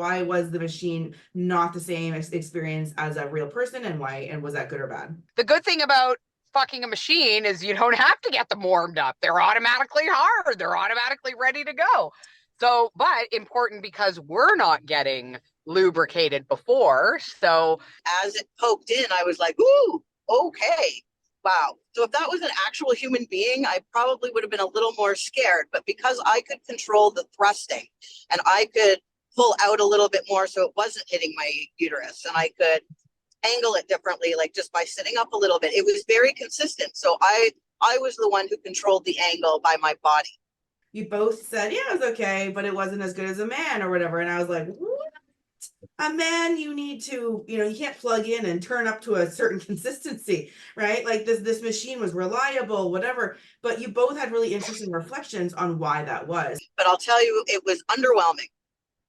Why was the machine not the same experience as a real person, and why? And was that good or bad? The good thing about fucking a machine is you don't have to get them warmed up. They're automatically hard. They're automatically ready to go. So, but important because we're not getting lubricated before. So as it poked in, I was like, ooh, okay. Wow. So if that was an actual human being, I probably would have been a little more scared. But because I could control the thrusting and I could pull out a little bit more so it wasn't hitting my uterus, and I could angle it differently, like just by sitting up a little bit, it was very consistent. So I was the one who controlled the angle by my body. You both said, yeah, it was okay, but it wasn't as good as a man or whatever. And I was like, what? A man, you need to, you can't plug in and turn up to a certain consistency, right? Like this machine was reliable, whatever. But you both had really interesting reflections on why that was. But I'll tell you, it was underwhelming,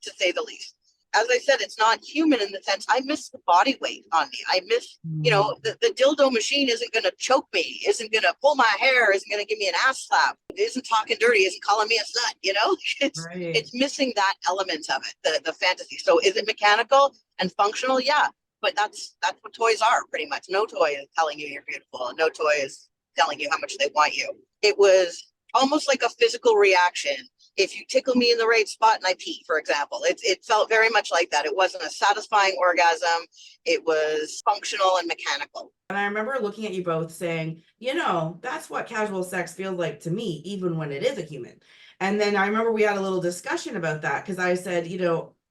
to say the least. As I said, it's not human in the sense I miss the body weight on me. I miss, the dildo machine isn't going to choke me, isn't going to pull my hair, isn't going to give me an ass slap, isn't talking dirty, isn't calling me a slut, it's missing that element of it, the fantasy. So is it mechanical and functional? Yeah. But that's what toys are, pretty much. No toy is telling you you're beautiful. No toy is telling you how much they want you. It was almost like a physical reaction. If you tickle me in the right spot and I pee, for example, it felt very much like that. It wasn't a satisfying orgasm. It was functional and mechanical. And I remember looking at you both saying, that's what casual sex feels like to me, even when it is a human. And then I remember we had a little discussion about that because I said,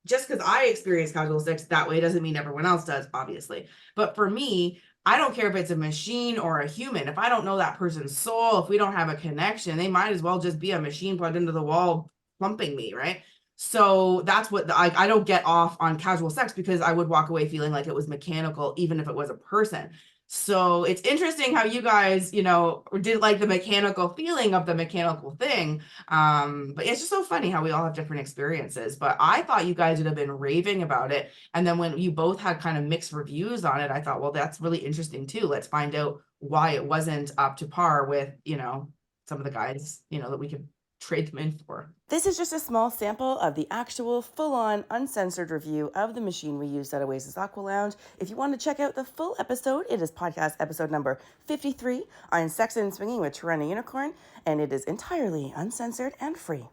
just because I experience casual sex that way doesn't mean everyone else does, obviously. But for me, I don't care if it's a machine or a human. If I don't know that person's soul, if we don't have a connection, they might as well just be a machine plugged into the wall plumping me, right? So that's what I don't get off on casual sex because I would walk away feeling like it was mechanical, even if it was a person. So it's interesting how you guys, did like the mechanical feeling of the mechanical thing. But it's just so funny how we all have different experiences. But I thought you guys would have been raving about it. And then when you both had kind of mixed reviews on it, I thought, well, that's really interesting too. Let's find out why it wasn't up to par with, some of the guys, that we could trade them in for. This is just a small sample of the actual full-on uncensored review of the machine we used at Oasis Aqua Lounge. If you want to check out the full episode, it is podcast episode number 53 on Sex and Swinging with TorontoUnicorn, and it is entirely uncensored and free.